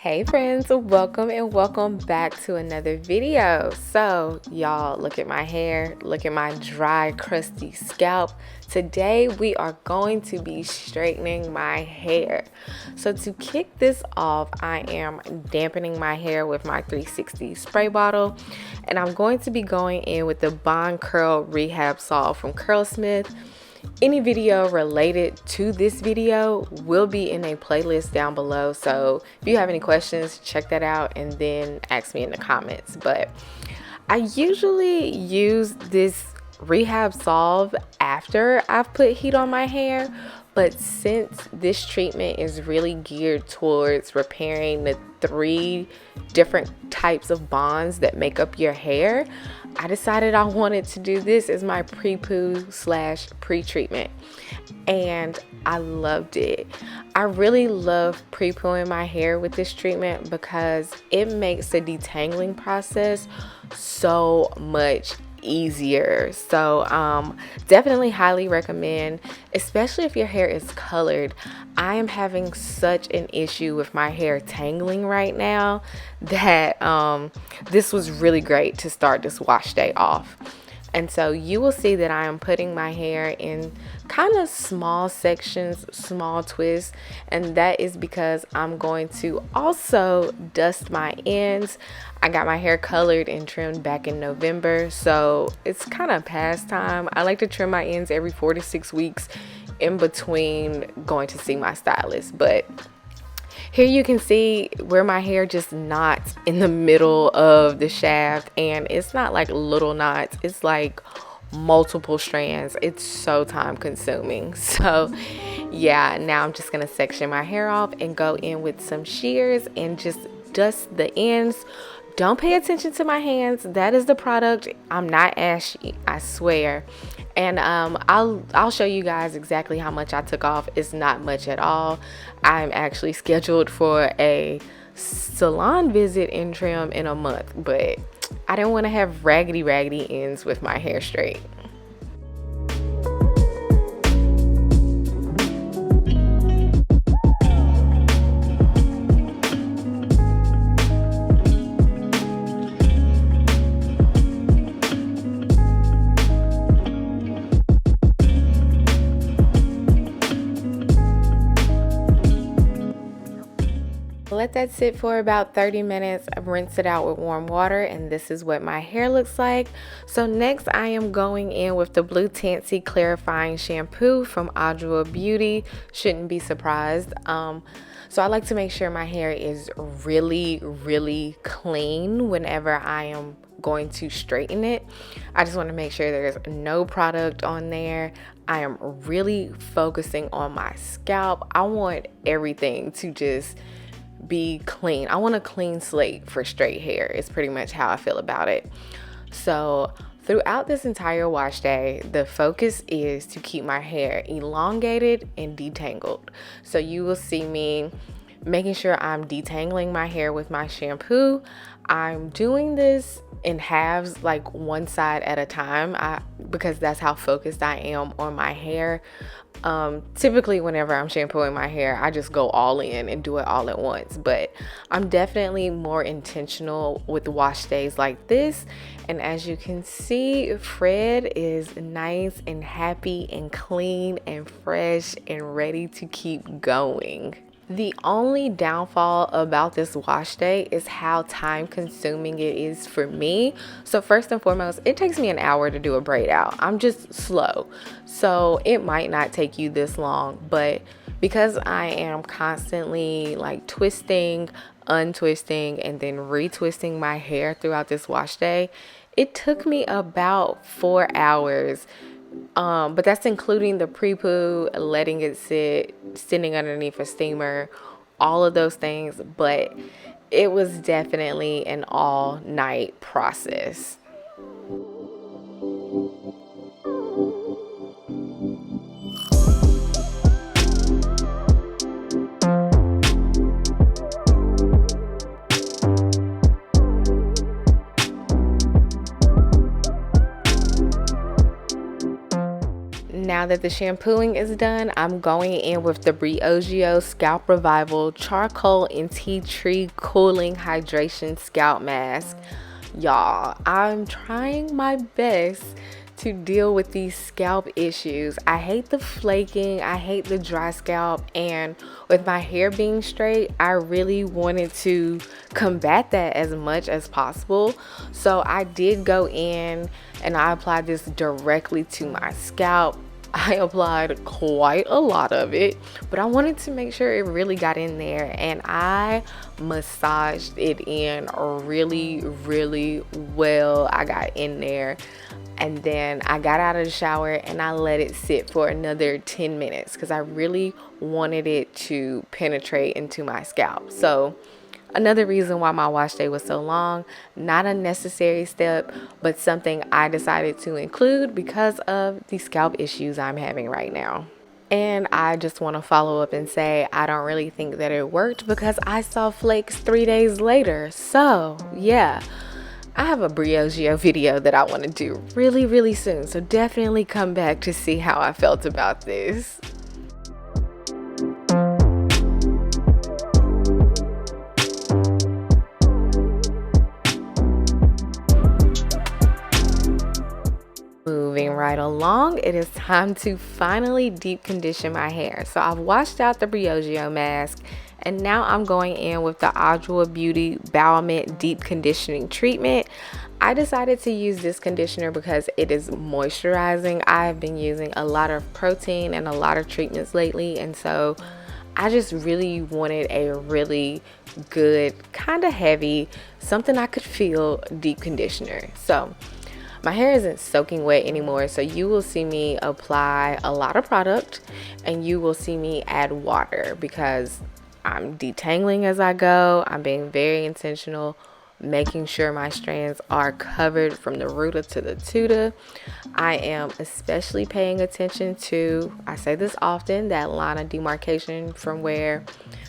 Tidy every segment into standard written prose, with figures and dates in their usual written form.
Hey friends, welcome and welcome back to another video. So y'all, look at my hair, look at my dry crusty scalp. Today we are going to be straightening my hair. So to kick this off, I am dampening my hair with my 360 spray bottle, and I'm going to be going in with the Bond Curl Rehab Salve from Curlsmith. Any video related to this video will be in a playlist down below, so if you have any questions, check that out and then ask me in the comments. But I usually use this rehab salve after I've put heat on my hair, but since this treatment is really geared towards repairing the 3 different types of bonds that make up your hair, I decided I wanted to do this as my pre-poo / pre-treatment, and I loved it. I really love pre-pooing my hair with this treatment because it makes the detangling process so much easier. So definitely highly recommend, especially if your hair is colored. I am having such an issue with my hair tangling right now that this was really great to start this wash day off. And so you will see that I am putting my hair in kind of small sections, small twists, and that is because I'm going to also dust my ends. I got my hair colored and trimmed back in November, so it's kind of past time. I like to trim my ends every 4 to 6 weeks in between going to see my stylist. But here you can see where my hair just knots in the middle of the shaft, and it's not like little knots, it's like multiple strands. It's so time consuming. So yeah, now I'm just gonna section my hair off and go in with some shears and just dust the ends. Don't pay attention to my hands. That is the product. I'm not ashy, I swear. And I'll show you guys exactly how much I took off. It's not much at all. I'm actually scheduled for a salon visit and trim in a month, but I didn't want to have raggedy ends with my hair straight. Let that sit for about 30 minutes. Rinse it out with warm water, and this is what my hair looks like. So next I am going in with the 𝙿𝚛𝚘𝚎 clarifying shampoo from 𝚐𝚑𝚎 Beauty. Shouldn't be surprised. So I like to make sure my hair is really clean whenever I am going to straighten it. I just want to make sure there's no product on there. I am really focusing on my scalp. I want everything to just be clean. I want a clean slate for straight hair. It's pretty much how I feel about it. So throughout this entire wash day, the focus is to keep my hair elongated and detangled. So you will see me making sure I'm detangling my hair with my shampoo. I'm doing this in halves, like one side at a time, because that's how focused I am on my hair. Typically whenever I'm shampooing my hair, I just go all in and do it all at once, but I'm definitely more intentional with wash days like this. And as you can see, Fred is nice and happy and clean and fresh and ready to keep going. The only downfall about this wash day is how time consuming it is for me. So first and foremost, it takes me an hour to do a braid out. I'm just slow. So it might not take you this long, but because I am constantly like twisting, untwisting, and then retwisting my hair throughout this wash day, it took me about 4 hours. But that's including the pre-poo, letting it sit, sitting underneath a steamer, all of those things. But it was definitely an all-night process. now that the shampooing is done, I'm going in with the 𝙭𝚎𝚎 Scalp Revival Charcoal and Tea Tree Cooling Hydration Scalp Mask. Y'all, I'm trying my best to deal with these scalp issues. I hate the flaking, I hate the dry scalp, and with my hair being straight, I really wanted to combat that as much as possible. So I did go in and I applied this directly to my scalp. I applied quite a lot of it, but I wanted to make sure it really got in there, and I massaged it in really, really well. I got in there, and then I got out of the shower and I let it sit for another 10 minutes because I really wanted it to penetrate into my scalp. So another reason why my wash day was so long, not a necessary step, but something I decided to include because of the scalp issues I'm having right now. And I just want to follow up and say I don't really think that it worked because I saw flakes 3 days later. So yeah, I have a 𝙭𝚎𝚎 video that I want to do really, really soon. So definitely come back to see how I felt about this. Moving right along, it is time to finally deep condition my hair. So I've washed out the 𝙭𝚎𝚎 mask, and now I'm going in with the Adwoa Beauty Bowel Mint Deep Conditioning Treatment. I decided to use this conditioner because it is moisturizing. I've been using a lot of protein and a lot of treatments lately, and so I just really wanted a really good, kind of heavy, something I could feel deep conditioner. So my hair isn't soaking wet anymore, so you will see me apply a lot of product and you will see me add water because I'm detangling as I go. I'm being very intentional, making sure my strands are covered from the rooter to the tutor. I am especially paying attention to, I say this often, that line of demarcation from where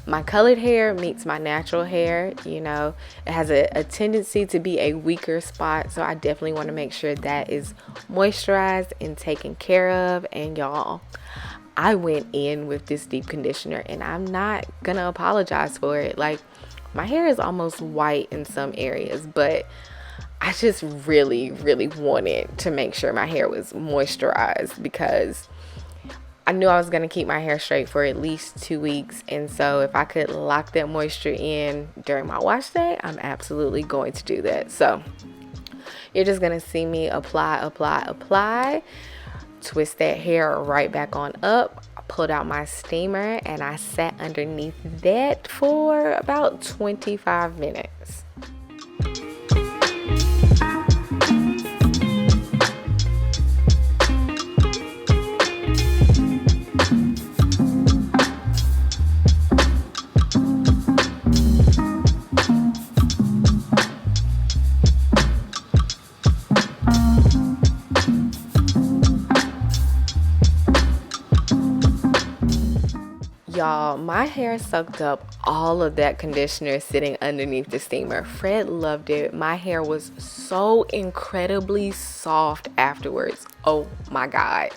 my colored hair meets my natural hair. You know, it has a tendency to be a weaker spot, so I definitely want to make sure that is moisturized and taken care of. And y'all, I went in with this deep conditioner and I'm not gonna apologize for it. Like, my hair is almost white in some areas, but I just really, really wanted to make sure my hair was moisturized because I knew I was going to keep my hair straight for at least 2 weeks. And so if I could lock that moisture in during my wash day, I'm absolutely going to do that. So you're just going to see me apply, twist that hair right back on up. I pulled out my steamer and I sat underneath that for about 25 minutes. Y'all, my hair soaked up all of that conditioner sitting underneath the steamer. Fred loved it. My hair was so incredibly soft afterwards. Oh my God.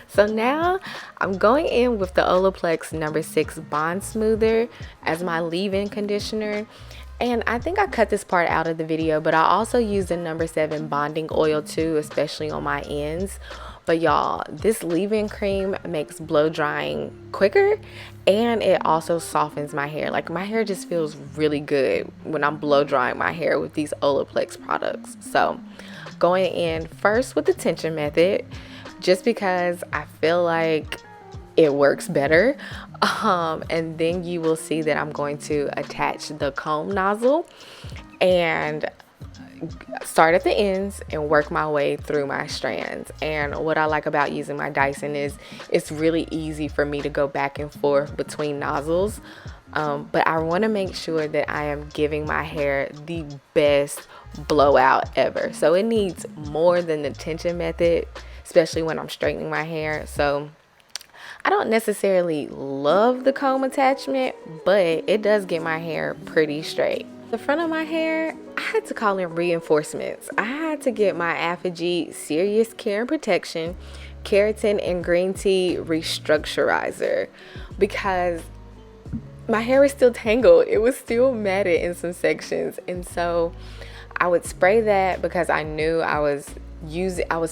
So now I'm going in with the Olaplex No. 6 Bond Smoother as my leave-in conditioner. And I think I cut this part out of the video, but I also use the No. 7 bonding oil too, especially on my ends. But y'all, this leave-in cream makes blow drying quicker, and it also softens my hair. Like, my hair just feels really good when I'm blow drying my hair with these Olaplex products. So going in first with the tension method, just because I feel like it works better. And then you will see that I'm going to attach the comb nozzle and start at the ends and work my way through my strands. And what I like about using my Dyson is it's really easy for me to go back and forth between nozzles. But I want to make sure that I am giving my hair the best blowout ever. So it needs more than the tension method, especially when I'm straightening my hair. So I don't necessarily love the comb attachment, but it does get my hair pretty straight. The front of my hair, I had to call in reinforcements. I had to get my 𝙭𝚘𝚎 Serious Care and Protection Keratin and Green Tea Restructurizer because my hair was still tangled. It was still matted in some sections, and so I would spray that because I knew I was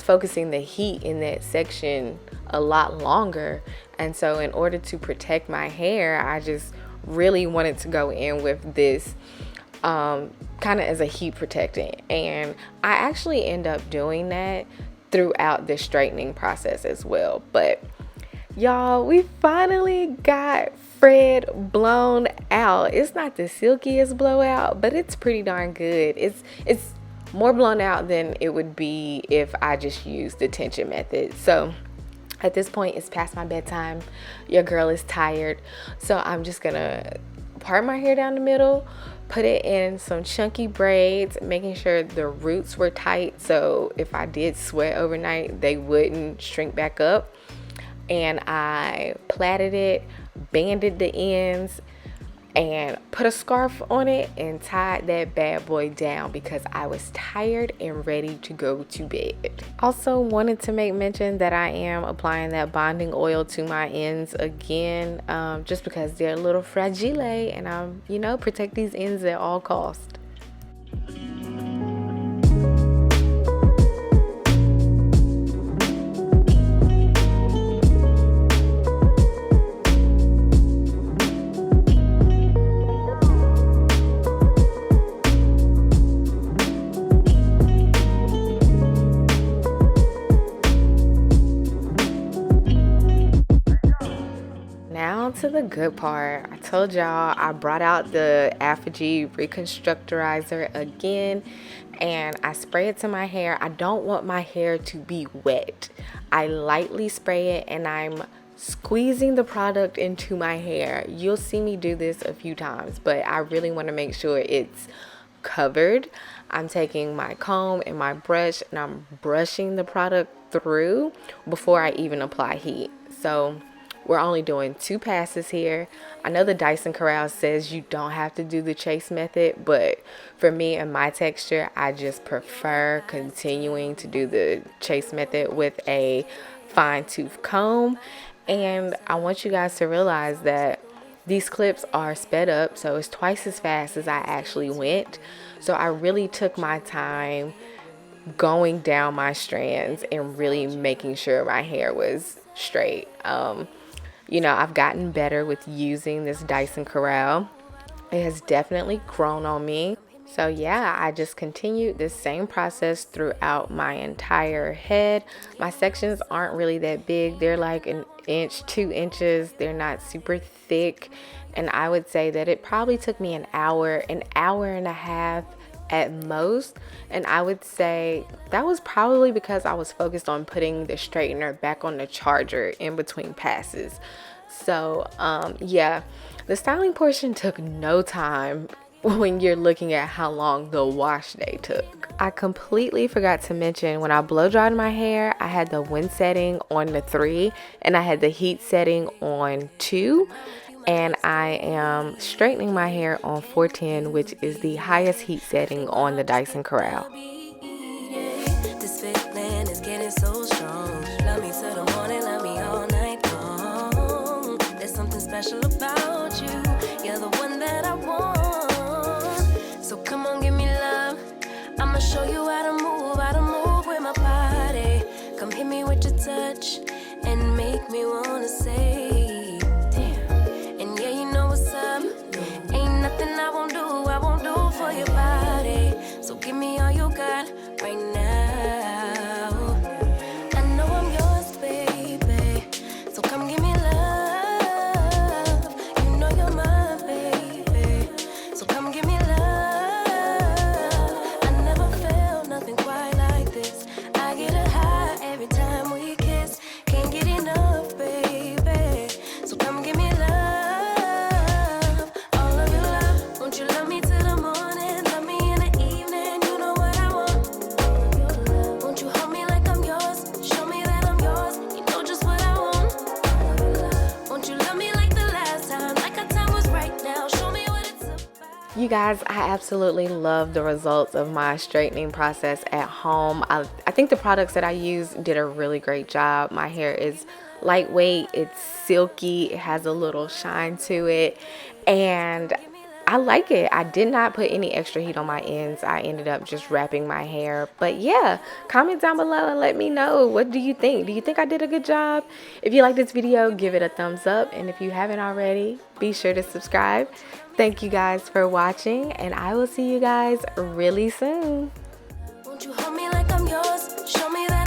focusing the heat in that section a lot longer. And so in order to protect my hair, I just really wanted to go in with this kind of as a heat protectant. And I actually end up doing that throughout the straightening process as well. But y'all, we finally got Fred blown out. It's not the silkiest blowout, but it's pretty darn good. It's more blown out than it would be if I just used the tension method. So at this point, it's past my bedtime. Your girl is tired. So I'm just gonna part my hair down the middle, put it in some chunky braids, making sure the roots were tight. So if I did sweat overnight, they wouldn't shrink back up. And I plaited it, banded the ends, and put a scarf on it and tied that bad boy down because I was tired and ready to go to bed. Also wanted to make mention that I am applying that bonding oil to my ends again, just because they're a little fragile, and I'm, protect these ends at all costs. To the good part. I told y'all I brought out the 𝙭𝚘𝚎 Reconstructorizer again, and I spray it to my hair. I don't want my hair to be wet. I lightly spray it and I'm squeezing the product into my hair. You'll see me do this a few times, but I really want to make sure it's covered. I'm taking my comb and my brush and I'm brushing the product through before I even apply heat. So we're only doing 2 passes here. I know the Dyson Corrale says you don't have to do the chase method, but for me and my texture, I just prefer continuing to do the chase method with a fine tooth comb. And I want you guys to realize that these clips are sped up, so it's twice as fast as I actually went. So I really took my time going down my strands and really making sure my hair was straight. I've gotten better with using this Dyson Corrale. It has definitely grown on me. So yeah, I just continued this same process throughout my entire head. My sections aren't really that big. They're like 1 inch, 2 inches. They're not super thick. And I would say that it probably took me an hour and a half at most. And I would say that was probably because I was focused on putting the straightener back on the charger in between passes. So yeah, the styling portion took no time when you're looking at how long the wash day took. I completely forgot to mention, when I blow dried my hair, I had the wind setting on the 3 and I had the heat setting on 2. And I am straightening my hair on 410, which is the highest heat setting on the Dyson Corrale. This feeling is getting so strong. Love me till the morning, love me all night long. There's something special about you. You're the one that I want. So come on, give me love. I'ma show you how to move with my body. Come hit me with your touch and make me wanna say, ain't nothing I won't do for your body. So give me all you got right now. I know I'm yours, baby. So come give me love. You know you're my baby. So come give me love. I never felt nothing quite like this. I get a high every time we kiss. Can't get enough, baby. So come give me love. You love me till the morning, love me in the evening. You know what I want. guys, I absolutely love the results of my straightening process at home. I think the products that I use did a really great job. My hair is lightweight, it's silky, it has a little shine to it, and I like it. I did not put any extra heat on my ends. I ended up just wrapping my hair. But yeah, comment down below and let me know, what do you think? Do you think I did a good job? If you like this video, give it a thumbs up. And if you haven't already, be sure to subscribe. Thank you guys for watching, and I will see you guys really soon. Won't you hold me like I'm yours? Show me that